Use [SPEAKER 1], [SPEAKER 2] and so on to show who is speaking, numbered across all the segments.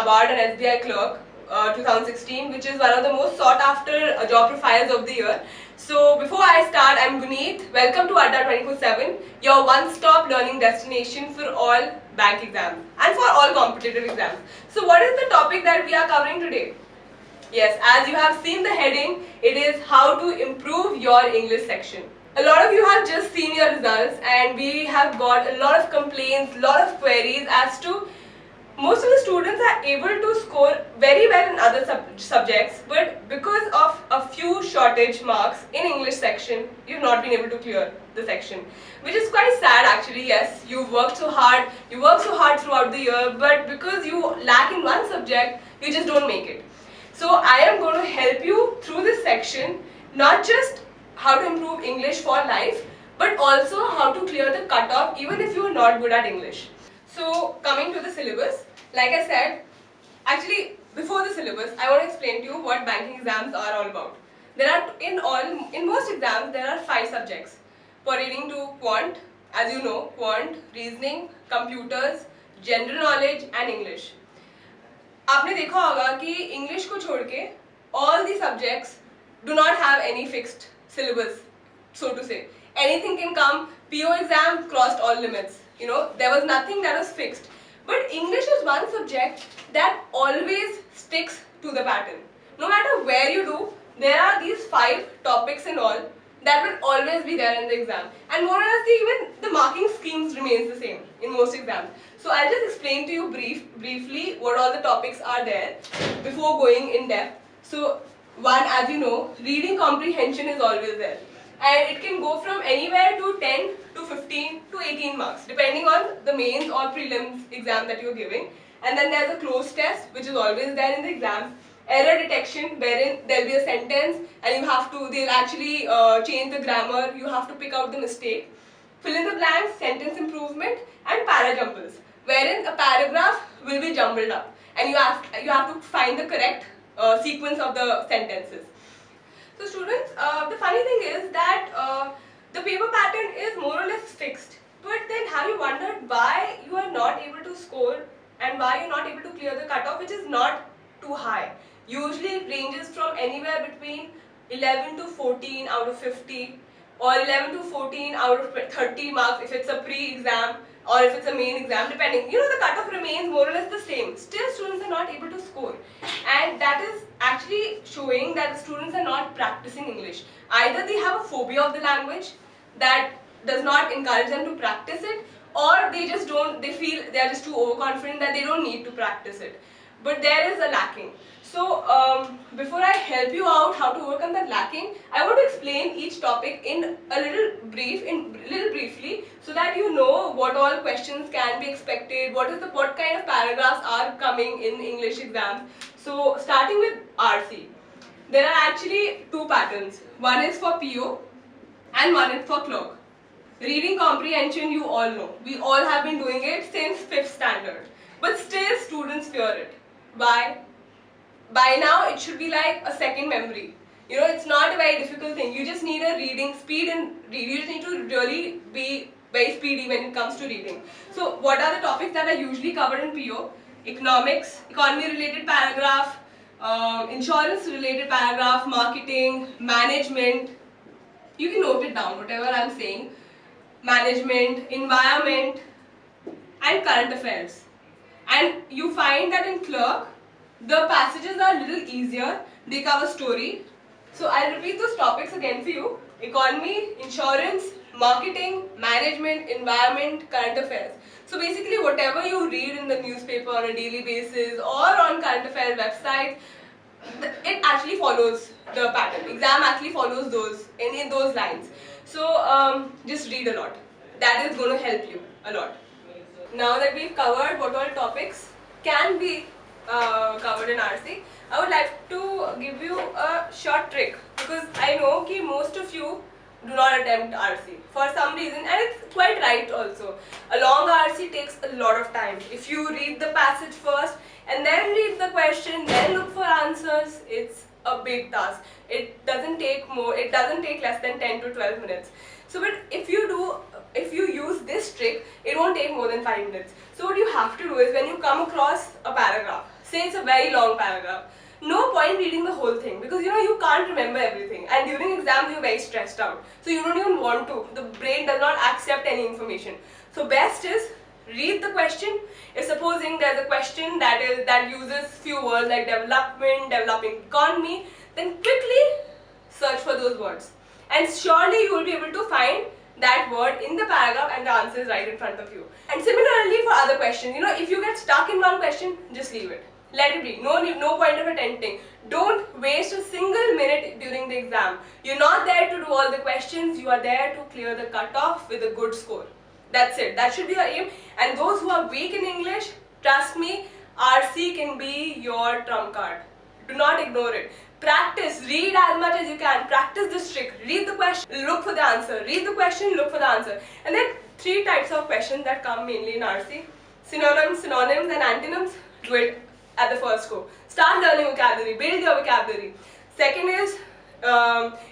[SPEAKER 1] NABARD and SBI clerk 2016, which is one of the most sought after job profiles of the year. So before I start, I'm Guneet. Welcome to Adda 24/7, your one-stop learning destination for all bank exams and for all competitive exams. So what is the topic that we are covering today? Yes, as you have seen the heading, it is how to improve your English section. A lot of you have just seen your results and we have got a lot of complaints, a lot of queries as to most of the students are able to score very well in other subjects, but because of a few shortage marks in English section, you've not been able to clear the section, which is quite sad actually. Yes, you work so hard throughout the year, but because you lack in one subject, you just don't make it. So I am going to help you through this section, not just how to improve English for life, but also how to clear the cutoff even if you are not good at English. So coming to the syllabus, like I said, actually before the syllabus, I want to explain to you what banking exams are all about. There are in most exams there are 5 subjects pertaining to quant, as you know, quant, reasoning, computers, general knowledge and English. आपने देखा होगा कि English को छोड़ के all the subjects do not have any fixed syllabus, so to say. Anything can come. PO exam crossed all limits. You know, there was nothing that was fixed. But English is one subject that always sticks to the pattern. No matter where you do, there are these 5 topics and all that will always be there in the exam. And more or less, even the marking schemes remains the same in most exams. So I'll just explain to you briefly what all the topics are there before going in depth. So one, as you know, reading comprehension is always there. And it can go from anywhere to 10 to 15 to 18 marks depending on the mains or prelims exam that you're giving. And then there's a closed test which is always there in the exam. Error detection, wherein there'll be a sentence and they'll actually change the grammar, you have to pick out the mistake. Fill in the blanks, sentence improvement and para-jumbles, wherein a paragraph will be jumbled up and you have to find the correct sequence of the sentences. So students, the funny thing is that the paper pattern is more or less fixed, but then have you wondered why you are not able to score and why you're not able to clear the cutoff, which is not too high. Usually it ranges from anywhere between 11 to 14 out of 50 or 11 to 14 out of 30 marks if it's a pre-exam or if it's a main exam, depending. You know, the cutoff remains more or less the same. Still students are not able to score, and that is actually showing that the students are not practicing English. Either they have a phobia of the language that does not encourage them to practice it, or they feel they are just too overconfident that they don't need to practice it. But there is a lacking. So before I help you out how to overcome that lacking, I want to explain each topic in a little briefly, so that you know what all questions can be expected, what kind of paragraphs are coming in English exams. So starting with RC, there are actually 2 patterns. One is for PO and one is for clerk. Reading comprehension, you all know. We all have been doing it since 5th standard. But still students fear it. Why? By now it should be like a second memory. You know, it's not a very difficult thing. You just need a reading speed and read. You just need to really be very speedy when it comes to reading. So what are the topics that are usually covered in PO? Economics, economy related paragraph, insurance related paragraph, marketing, management. You can note it down, whatever I'm saying. Management, environment and current affairs. And you find that in clerk, the passages are a little easier. They cover story. So I'll repeat those topics again for you. Economy, insurance, marketing, management, environment, current affairs. So basically whatever you read in the newspaper on a daily basis or on current affairs website, it actually follows the pattern. Exam actually follows those in those lines. So just read a lot. That is going to help you a lot. Now that we've covered what all topics can be covered in RC, I would like to give you a short trick, because I know that most of you do not attempt RC for some reason, and it's quite right also. A long RC takes a lot of time. If you read the passage first and then read the question, then look for answers, it's a big task. It doesn't take less than 10 to 12 minutes. So but if you use this trick, it won't take more than 5 minutes. So what you have to do is, when you come across a paragraph, say it's a very long paragraph, no point reading the whole thing, because you can't remember everything, and during exams you're very stressed out, so you don't even want to. The brain does not accept any information. So best is read the question. If supposing there's a question that uses few words like development, developing economy, then quickly search for those words, and surely you will be able to find that word in the paragraph and the answer is right in front of you. And similarly for other questions, if you get stuck in one question, just leave it. Let it be. No point of attempting. Don't waste a single minute during the exam. You're not there to do all the questions. You are there to clear the cutoff with a good score. That's it. That should be your aim. And those who are weak in English, trust me, RC can be your trump card. Do not ignore it. Practice. Read as much as you can. Practice this trick. Read the question, look for the answer. Read the question, look for the answer. And then 3 types of questions that come mainly in RC. Synonyms, and antonyms. Do it at the first go. Start learning vocabulary. Build your vocabulary. Second is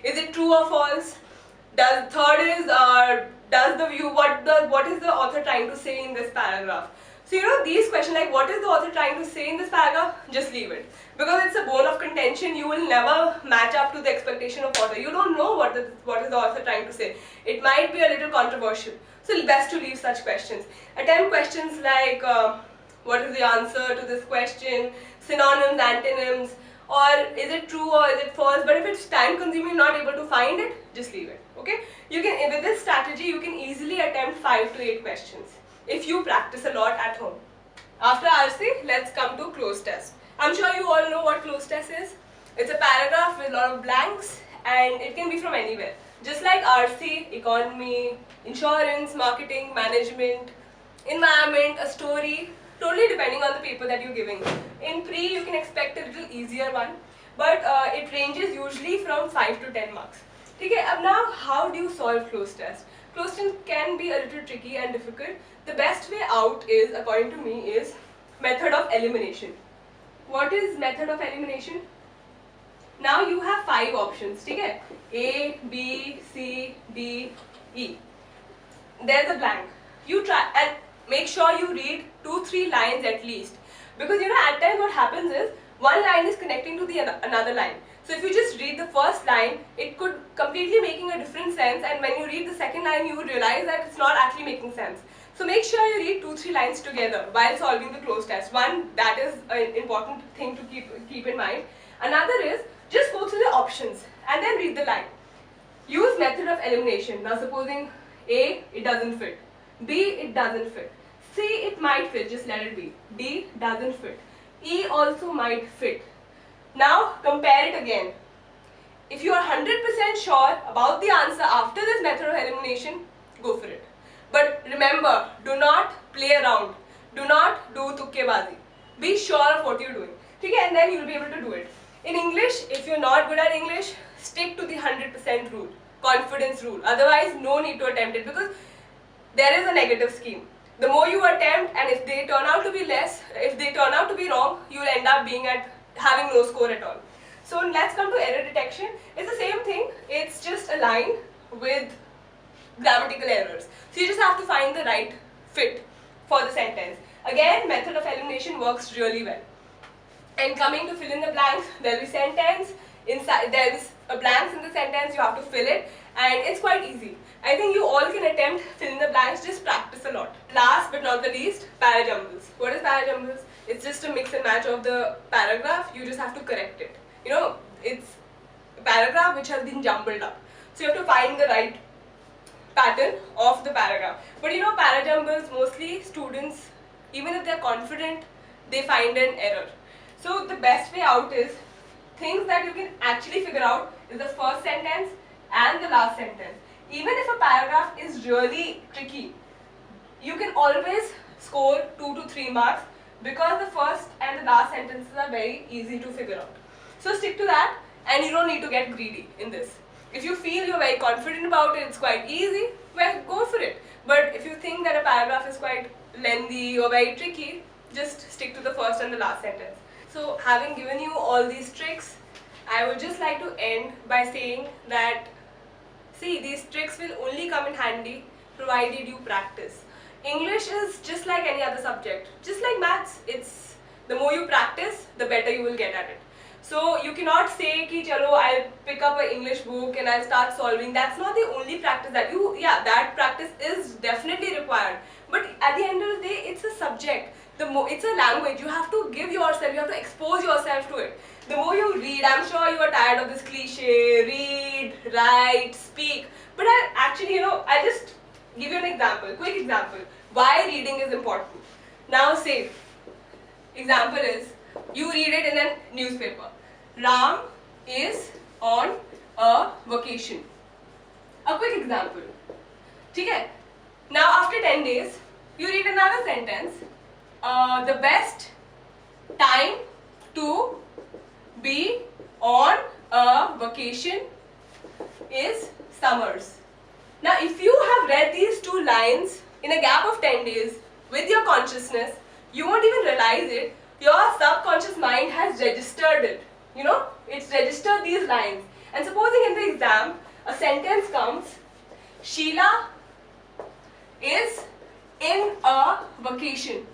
[SPEAKER 1] it true or false? Third is what is the author trying to say in this paragraph? So these questions like what is the author trying to say in this paragraph, just leave it, because it's a bone of contention. You will never match up to the expectation of author. You don't know what is the author trying to say. It might be a little controversial, so best to leave such questions. Attempt questions like what is the answer to this question, synonyms, antonyms, or is it true or is it false. But if it's time consuming, not able to find it, just leave it. Okay, with this strategy you can easily attempt 5 to 8 questions if you practice a lot at home. After RC, let's come to cloze test. I'm sure you all know what cloze test is. It's a paragraph with a lot of blanks and it can be from anywhere. Just like RC, economy, insurance, marketing, management, environment, a story, totally depending on the paper that you're giving. In pre, you can expect a little easier one, but it ranges usually from 5 to 10 marks. Okay, now how do you solve cloze test? Cloze test can be a little tricky and difficult. The best way out is, according to me, is method of elimination. What is method of elimination? Now you have 5 options, okay? A, B, C, D, E. There's a blank. You try and make sure you read 2-3 lines at least, because at times what happens is one line is connecting to the another line. So if you just read the first line, it could completely making a different sense, and when you read the second line, you would realize that it's not actually making sense. So make sure you read 2-3 lines together while solving the cloze test. One, that is an important thing to keep in mind. Another is just go through the options and then read the line. Use method of elimination. Now supposing A, it doesn't fit. B, it doesn't fit. C, it might fit, just let it be. D, doesn't fit. E also might fit. Now compare it again. If you are 100% sure about the answer after this method of elimination, go for it. But remember, do not play around. Do not do tukkebazi. Be sure of what you're doing. Okay, and then you'll be able to do it. In English, if you're not good at English, stick to the 100% rule, confidence rule. Otherwise, no need to attempt it, because there is a negative scheme. The more you attempt, and if they turn out to be if they turn out to be wrong, you'll end up having no score at all. So let's come to error detection. It's the same thing. It's just a line with grammatical errors. So you just have to find the right fit for the sentence. Again, method of elimination works really well. And coming to fill in the blanks, there will be sentence. Inside there is a blanks in the sentence. You have to fill it, and it's quite easy. I think you all can attempt fill in the blanks. Just practice a lot. Last but not the least, parajumbles. What is parajumbles? It's just a mix and match of the paragraph. You just have to correct it. It's a paragraph which has been jumbled up. So you have to find the right pattern of the paragraph. But parajumbles, mostly students, even if they're confident, they find an error. So the best way out is, things that you can actually figure out is the first sentence and the last sentence. Even if a paragraph is really tricky, you can always score 2 to 3 marks, because the first and the last sentences are very easy to figure out. So stick to that, and you don't need to get greedy in this. If you feel you're very confident about it, it's quite easy, well, go for it. But if you think that a paragraph is quite lengthy or very tricky, just stick to the first and the last sentence. So having given you all these tricks, I would just like to end by saying that, see, these tricks will only come in handy provided you practice. English is just like any other subject, just like maths. It's The more you practice, the better you will get at it. So you cannot say ki chalo I'll pick up an English book and I'll start solving. That's not the only practice that that practice is definitely required. But at the end of the day, it's a subject. It's a language. You have to give yourself, you have to expose yourself to it. The more you read, I'm sure you are tired of this cliche, read, write, speak. But I'll just give you an example, quick example. Why reading is important. Now say, example is, you read it in a newspaper. Ram is on a vacation. A quick example. Okay? Now after 10 days, you read another sentence. The best time to be on a vacation is summers. Now if you have read these two lines in a gap of 10 days with your consciousness, you won't even realize it. Your subconscious mind has registered it. It's registered these lines. And supposing in the exam, a sentence comes, Sheila is in a vacation.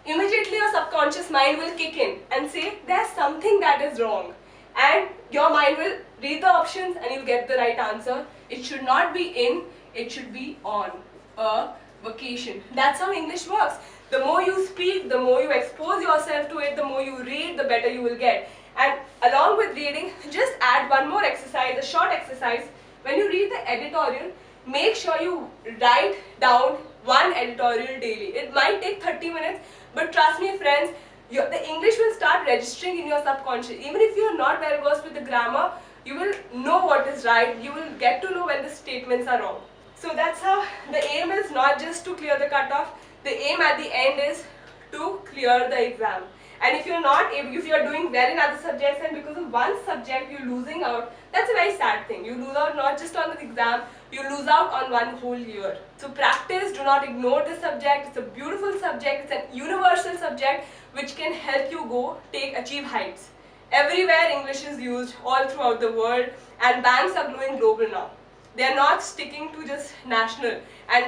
[SPEAKER 1] Immediately your subconscious mind will kick in and say, there's something that is wrong. And your mind will read the options and you'll get the right answer. It should not be in, it should be on a vacation. That's how English works. The more you speak, the more you expose yourself to it, the more you read, the better you will get. And along with reading, just add one more exercise, a short exercise. When you read the editorial, make sure you write down one editorial daily. It might take 30 minutes, but trust me friends, the English will start registering in your subconscious. Even if you are not well versed with the grammar, you will know what is right. You will get to know when the statements are wrong. So that's how the aim is not just to clear the cutoff. The aim at the end is to clear the exam. And if you're not able, if you're doing well in other subjects and because of one subject you're losing out, that's a very sad thing. You lose out not just on the exam, you lose out on one whole year. So practice, do not ignore this subject. It's a beautiful subject, it's a universal subject which can help you achieve heights. Everywhere English is used all throughout the world, and banks are going global now. They are not sticking to just national, and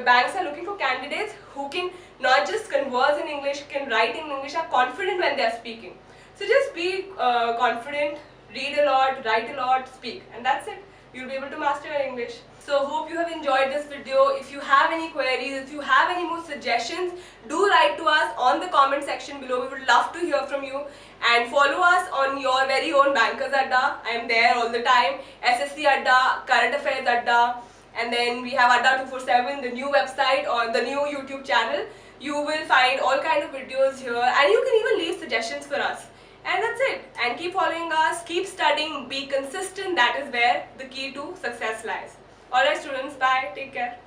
[SPEAKER 1] banks are looking for candidates who can not just converse in English, can write in English, are confident when they are speaking. So just be confident, read a lot, write a lot, speak, and that's it. You'll be able to master your English. So hope you have enjoyed this video. If you have any queries, if you have any more suggestions, do write to us on the comment section below. We would love to hear from you. And follow us on your very own Bankers Adda. I am there all the time. SSC Adda, Current Affairs Adda, and then we have Adda 247, the new website or the new YouTube channel. You will find all kinds of videos here, and you can even leave suggestions for us. And that's it. And keep following us, keep studying, be consistent. That is where the key to success lies. Alright students, bye, take care.